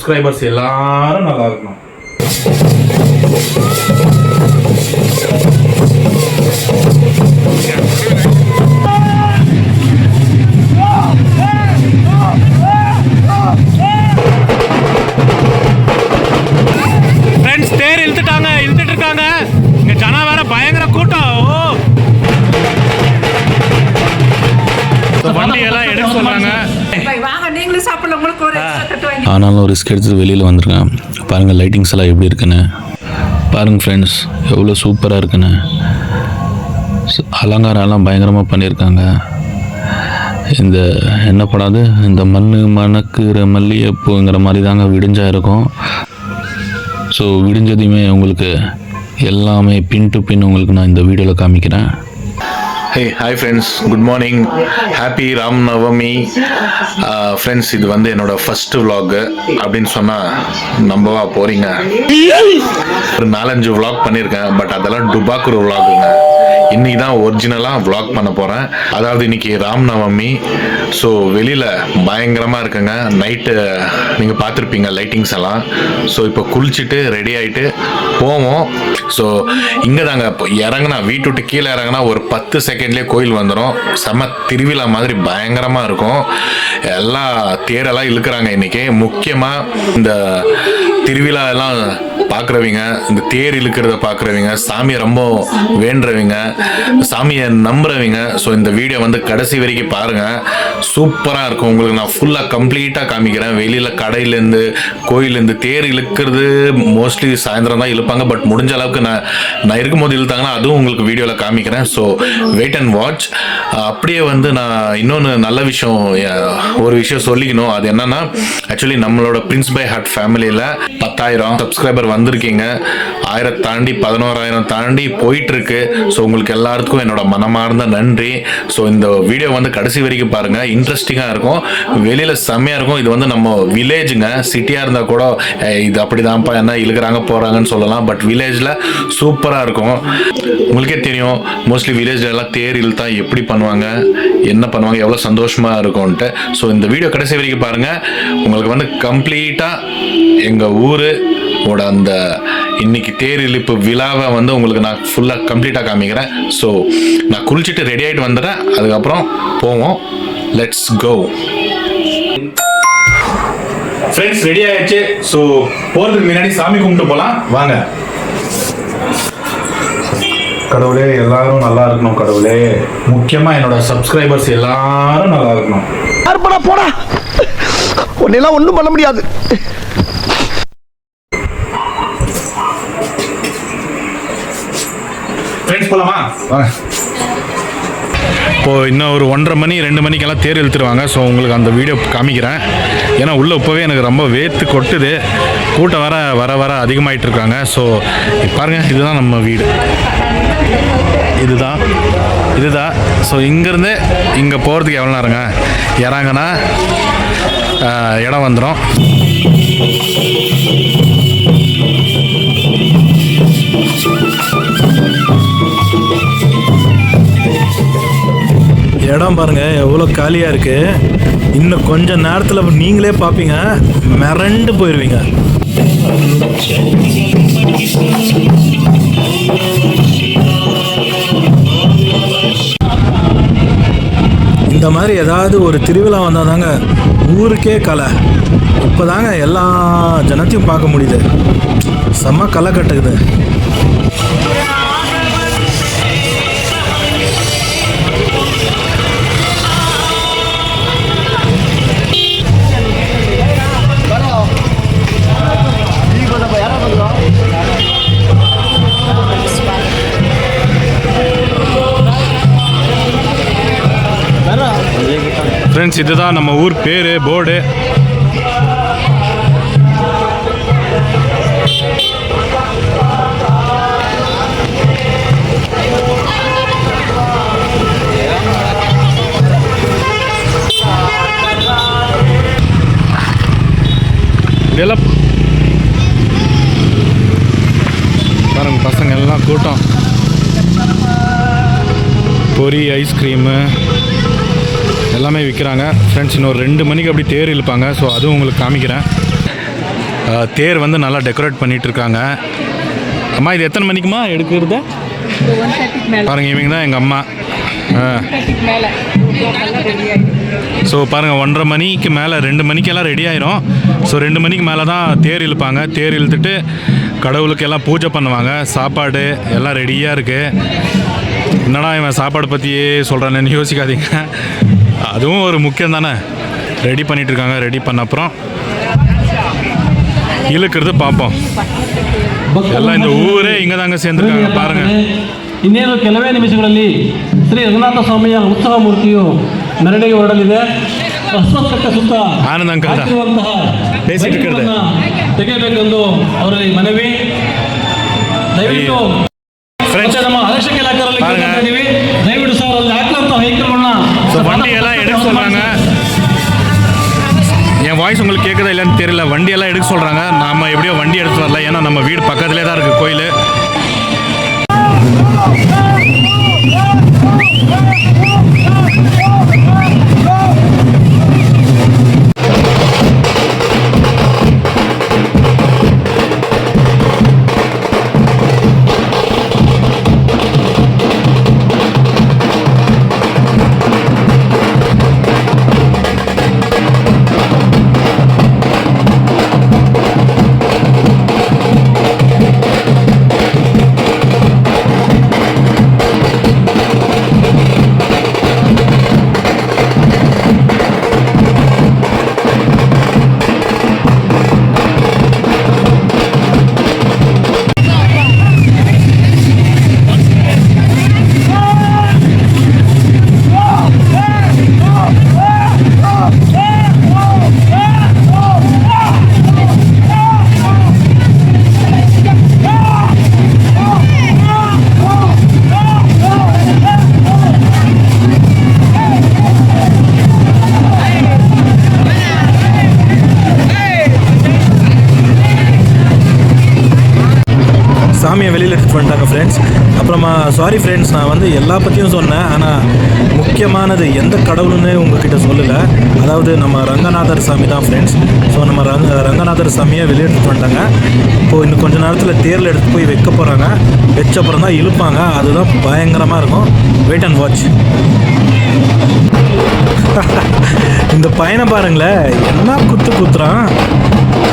Subscribers எல்லாரும் நல்லா இருக்கணும். ஃப்ரெண்ட்ஸ் தேர் இழுத்துட்டு இருக்காங்க. இங்க ஜனா வேற பயங்கர கூட்டம். வண்டி எல்லாம் எடுக்க சொல்றாங்க. ஆனாலும் ரிஸ்க் எடுத்து வெளியில் வந்திருக்கேன். பாருங்கள் லைட்டிங்ஸ் எல்லாம் எப்படி இருக்குன்னு பாருங்கள் ஃப்ரெண்ட்ஸ், எவ்வளோ சூப்பராக இருக்குன்னு. அலங்காரம்லாம் பயங்கரமாக பண்ணியிருக்காங்க. இந்த என்ன படாது, இந்த மணக்குற மல்லிகைப்பூங்கிற மாதிரி தாங்க விடிஞ்சா இருக்கும். ஸோ விடிஞ்சதையுமே உங்களுக்கு எல்லாமே பின் டு பின் உங்களுக்கு நான் இந்த வீடியோவில் காமிக்கிறேன். Hey, hi friends, good morning, happy Ram Navami. Friends, இது வந்து என்னோட ஃபர்ஸ்ட் vlog அப்படின்னு சொன்னால் நம்பவா போகிறீங்க. ஒரு 4-5 vlog பண்ணியிருக்கேன், பட் அதெல்லாம் டுபாக்குற vlogங்க. இன்னைக்கு தான் ஒரிஜினலாக vlog பண்ண போகிறேன். அதாவது இன்னைக்கு ராம் நவமி. ஸோ வெளியில் பயங்கரமாக இருக்குங்க. நைட்டு நீங்கள் பார்த்துருப்பீங்க லைட்டிங்ஸ் எல்லாம். ஸோ இப்போ குளிச்சுட்டு ரெடி ஆகிட்டு போவோம். ஸோ இங்கே தாங்க இப்போ இறங்கினா, வீட்டு விட்டு கீழே இறங்கினா ஒரு 10 செகண்ட்லேயே கோயில் வந்துடும். செம்ம திருவிழா மாதிரி பயங்கரமாக இருக்கும். எல்லாம் தேரெல்லாம் இழுக்கிறாங்க இன்னைக்கு. முக்கியமாக இந்த திருவிழா எல்லாம் பார்க்குறவங்க, இந்த தேர் இழுக்கிறத பார்க்குறவங்க, சாமியை ரொம்ப வேண்டுறவங்க, சாமியை நம்புறவங்க, ஸோ இந்த வீடியோ வந்து கடைசி வரைக்கும் பாருங்கள். சூப்பராக இருக்கும். உங்களுக்கு நான் ஃபுல்லாக கம்ப்ளீட்டாக காமிக்கிறேன். வெளியில் கடையிலேருந்து கோயிலேருந்து தேர் இழுக்கிறது மோஸ்ட்லி சாயந்தரம் தான் இழுப்பாங்க. பட் முடிஞ்ச அளவுக்கு நான் இருக்கும்போது இழுத்தாங்கன்னா அதுவும் உங்களுக்கு வீடியோவில் காமிக்கிறேன். So wait and watch. அப்படியே வந்து நான் இன்னொன்று நல்ல விஷயம், ஒரு விஷயம் சொல்லிக்கணும். அது என்னன்னா, ஆக்சுவலி நம்மளோட பிரின்ஸ் பை ஹார்ட் ஃபேமிலியில் 10,000 சப்ஸ்கிரைபர் வந்திருக்கீங்க. 1000 தாண்டி 11,000 தாண்டி போயிட்டு இருக்கு. ஸோ உங்களுக்கு எல்லாருக்கும் என்னோட மனமார்ந்த நன்றி. ஸோ இந்த வீடியோ வந்து கடைசி வரைக்கும் பாருங்க, இன்ட்ரெஸ்டிங்காக இருக்கும். வெளியில் செம்மையாக இருக்கும். இது வந்து நம்ம வில்லேஜுங்க. சிட்டியாக இருந்தால் கூட இது அப்படிதான்ப்பா என்ன இழுக்கிறாங்க போகிறாங்கன்னு சொல்லலாம். பட் வில்லேஜில் சூப்பராக இருக்கும். உங்களுக்கே தெரியும், மோஸ்ட்லி வில்லேஜில் எல்லாம் தேர் இழுத்தா எப்படி பண்ணுவாங்க, என்ன பண்ணுவாங்க, எவ்வளோ சந்தோஷமாக இருக்கும்ன்ட்டு. ஸோ இந்த வீடியோ கடைசி வரைக்கும் பாருங்கள். உங்களுக்கு வந்து கம்ப்ளீட்டாக எங்கள் ஊரோட அந்த இன்னைக்கு தேர் இழுப்பு விழாவை வந்து உங்களுக்கு நான் ஃபுல்லாக கம்ப்ளீட்டாக காமிக்கிறேன். ஸோ நான் குளிச்சுட்டு ரெடி ஆகிட்டு வந்துடுறேன். அதுக்கப்புறம் போவோம். Let's go. ஃப்ரெண்ட்ஸ் ரெடி ஆயிடுச்சு. ஸோ போகிறதுக்கு முன்னாடி சாமி கும்பிட்டு போகலாம் வாங்க. கடவுளே எல்லாரும் நல்லா இருக்கணும். கடவுளே முக்கியமாக என்னோட சப்ஸ்கிரைபர்ஸ் எல்லாரும் நல்லா இருக்கணும். போடா, உன்னெல்லாம் ஒன்றும் பண்ண முடியாது. ஃப்ரெண்ட்ஸ் போகலாமா வாங்க. இப்போது இன்னும் ஒரு 1:30 மணி 2 மணிக்கெல்லாம் தேர் இழுத்துருவாங்க. ஸோ உங்களுக்கு அந்த வீடியோ காமிக்கிறேன். ஏன்னா உள்ளே இப்போவே எனக்கு ரொம்ப வேர்த்து கொட்டுது. கூட்டம் வர வர அதிகமாகிட்டு இருக்காங்க. ஸோ பாருங்கள், இதுதான் நம்ம வீடு. இதுதான். ஸோ இங்கேருந்து இங்கே போகிறதுக்கு எவ்வளோ நேரங்க? இறங்கினா இடம் வந்துடும். இடம் பாருங்க எவ்வளோ காலியாக இருக்குது. இன்னும் கொஞ்சம் நேரத்தில் நீங்களே பார்ப்பீங்க, மிரண்டு போயிடுவீங்க. இந்த மாதிரி ஏதாவது ஒரு திருவிழா வந்தால் தாங்க ஊருக்கே கலை. இப்போ தாங்க எல்லா ஜனத்தையும் பார்க்க முடியுது. செம்ம களை கட்டுக்குது. ஃப்ரெண்ட்ஸ் இதுதான் நம்ம ஊர் பேர், போர்டு. இதெல்லாம் பாருங்க, பசங்க எல்லாம் கூட்டம். பொரி, ஐஸ்கிரீமு எல்லாமே விற்கிறாங்க. ஃப்ரெண்ட்ஸ் இன்னொரு 2 மணிக்கு அப்படி தேர் இழுப்பாங்க. ஸோ அதுவும் உங்களுக்கு காமிக்கிறேன். தேர் வந்து நல்லா டெக்கரேட் பண்ணிட்டு இருக்காங்க. அம்மா இது எத்தனை மணிக்குமா எடுக்கிறது? பாருங்கள், இவங்க தான் எங்கள் அம்மா. ஸோ பாருங்கள், 1:30 மணிக்கு மேலே 2 மணிக்கெல்லாம் ரெடி ஆயிரும். ஸோ 2 மணிக்கு மேலே தான் தேர் இழுப்பாங்க. தேர் இழுத்துட்டு கடவுளுக்கு எல்லாம் பூஜை பண்ணுவாங்க. சாப்பாடு எல்லாம் ரெடியாக இருக்குது. என்னடா இவன் சாப்பாடு பற்றியே சொல்கிறானேன்னு யோசிக்காதீங்க, அதுவும் ஒரு முக்கியம் தானே. ரெடி பண்ணிகிட்ருக்காங்க. ரெடி பண்ண அப்புறம் இழுக்கிறது பார்ப்போம். எல்லாம் இந்த ஊரே இங்கே தாங்க சேர்ந்துருக்காங்க பாருங்கள். ಇನ್ನೇನು ಕೆಲವೇ ನಿಮಿಷಗಳಲ್ಲಿ ಶ್ರೀ ರಂಗನಾಥ ಸ್ವಾಮಿಯ ಉತ್ಸವ ಮೂರ್ತಿಯು ಮೆರವಣಿಗೆ ಹೊರಡಲಿದೆ. ಅಶ್ವತ್ಥಕಟ್ಟೆ ಸುತ್ತ ಹಾಕಿರುವಂತಹ ತೆಗೆಯಬೇಕೆಂದು ಅವರಲ್ಲಿ ಮನವಿ. ದಯವಿಟ್ಟು ನಮ್ಮ ಆರಕ್ಷಕ ಇಲಾಖೆಯಲ್ಲಿ ಕೇಳ್ತಿದ್ದೀವಿ, ದಯವಿಟ್ಟು ಸರ್ ಅಲ್ಲಿ ಹಾಕಿರುವಂಥ ವೆಹಿಕಲ್ಗಳನ್ನ வண்டி எல்லாம் எடுக்க சொல்கிறாங்க. என் வாய்ஸ் உங்களுக்கு கேட்குதா இல்லைன்னு தெரியல. வண்டியெல்லாம் எடுக்க சொல்கிறாங்க. நம்ம எப்படியோ வண்டி எடுத்து வரல, ஏன்னா நம்ம வீடு பக்கத்துலேயே தான் இருக்குது கோயில். சாமியை வெளியில் எடுத்துகிட்டு வந்துட்டாங்க ஃப்ரெண்ட்ஸ். அப்புறமா சாரி ஃப்ரெண்ட்ஸ், நான் வந்து எல்லா பற்றியும் சொன்னேன், ஆனால் முக்கியமானது எந்த கடவுள்னு உங்ககிட்ட சொல்லலை. அதாவது நம்ம ரங்கநாதர் சாமி தான் ஃப்ரெண்ட்ஸ். ஸோ நம்ம ரங்கநாதர் சாமியை வெளியே எடுத்துகிட்டு வந்துட்டாங்க. இப்போது இன்னும் கொஞ்சம் நேரத்தில் தேரில் எடுத்து போய் வைக்க போகிறாங்க. வச்ச அப்புறம் தான் இழுப்பாங்க. அதுதான் பயங்கரமாக இருக்கும். Wait and watch. இந்த பையனை பாருங்களேன், என்ன குத்துறான்.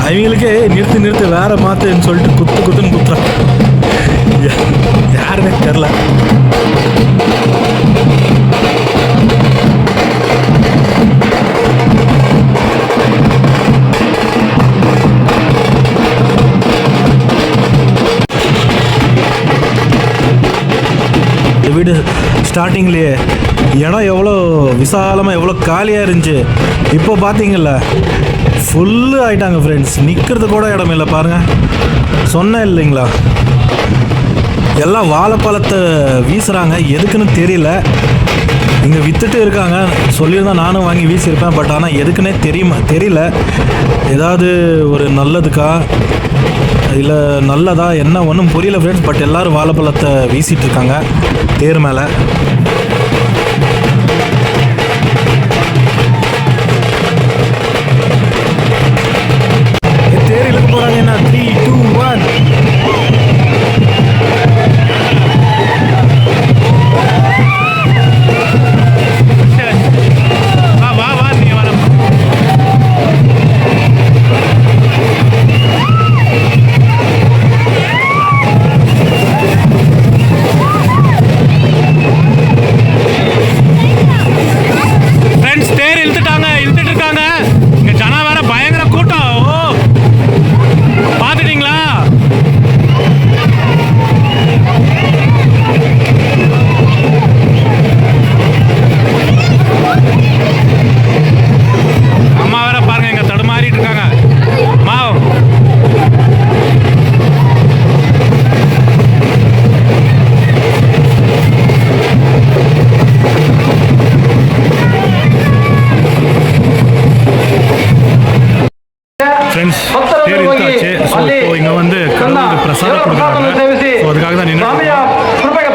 அவங்களுக்கே நிறுத்து வேற மாத்துன்னு சொல்லிட்டு குத்துன்னு குத்துறான். யாருமே தெரில. வீடு ஸ்டார்டிங்லேயே இடம் எவ்வளோ விசாலமாக எவ்வளோ காலியாக இருந்துச்சு. இப்போ பார்த்தீங்கல்ல ஃபுல்லு ஆகிட்டாங்க ஃப்ரெண்ட்ஸ். நிற்கிறது கூட இடம் இல்லை பாருங்கள். சொன்னேன் இல்லைங்களா, எல்லாம் வாழைப்பழத்தை வீசுகிறாங்க. எதுக்குன்னு தெரியல. இங்கே விற்றுட்டு இருக்காங்க. சொல்லியிருந்தால் நானும் வாங்கி வீசியிருப்பேன். பட் ஆனால் எதுக்குன்னே தெரியல. ஏதாவது ஒரு நல்லதுக்கா இல்லை நல்லதா என்ன ஒன்றும் புரியல ஃப்ரெண்ட்ஸ். பட் எல்லோரும் வாழைப்பழத்தை வீசிட்டு இருக்காங்க தேர் மேலே. தேர் இழுக்க போகிறாங்க. என்ன 3, 2, 1. ஃப்ரெண்ட்ஸ் தேர் இழுத்தாச்சு. ஸோ இப்போ இங்கே வந்து கடவுளுக்கு பிரசாதம் கொடுக்குறாங்க. ஸோ அதுக்காக தான் நின்று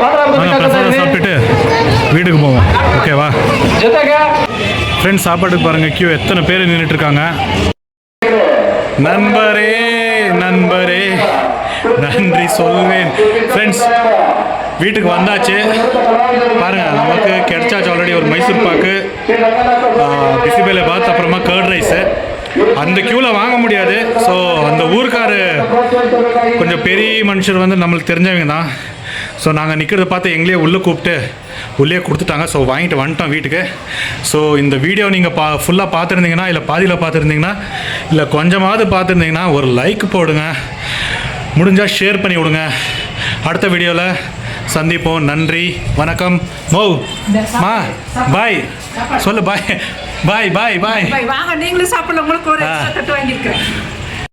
பிரசாதம் சாப்பிட்டுட்டு வீட்டுக்கு போவோம். ஓகேவா ஃப்ரெண்ட்ஸ்? சாப்பாட்டுக்கு பாருங்கள், கியூ எத்தனை பேர் நின்றுட்டு இருக்காங்க. நண்பரே நண்பரே நன்றி சொல்வேன். ஃப்ரெண்ட்ஸ் வீட்டுக்கு வந்தாச்சு பாருங்கள், நமக்கு கிடைச்சாச்சு ஆல்ரெடி ஒரு மைசூர் பாக்கு, பிசிபேலை பாத், அப்புறமா கர்ட் ரைஸு. அந்த க்யூவில் வாங்க முடியாது. ஸோ அந்த ஊருக்காரு கொஞ்சம் பெரிய மனுஷர் வந்து நம்மளுக்கு தெரிஞ்சவங்க தான். ஸோ நாங்கள் நிற்கிறத பார்த்து எங்களே உள்ளே கூப்பிட்டு உள்ளே கொடுத்துட்டாங்க. ஸோ வாங்கிட்டு வந்துட்டோம் வீட்டுக்கு. ஸோ இந்த வீடியோ நீங்கள் ஃபுல்லாக பார்த்துருந்தீங்கன்னா, இல்லை பாதியில் பார்த்துருந்தீங்கன்னா, இல்லை கொஞ்சமாவது பார்த்துருந்தீங்கன்னா ஒரு லைக் போடுங்க, முடிஞ்சால் ஷேர் பண்ணி விடுங்க. அடுத்த வீடியோவில் சந்திப்போம். நன்றி, வணக்கம். மோ மா பாய் சொல்லு, பாய் பாய் பாய் பாய். வாங்க, நீங்களும் சாப்பிடல, உங்களுக்கு ஒரு எக்ஸ்ட்ரா தட்டு வாங்கியிருக்கிறேன்.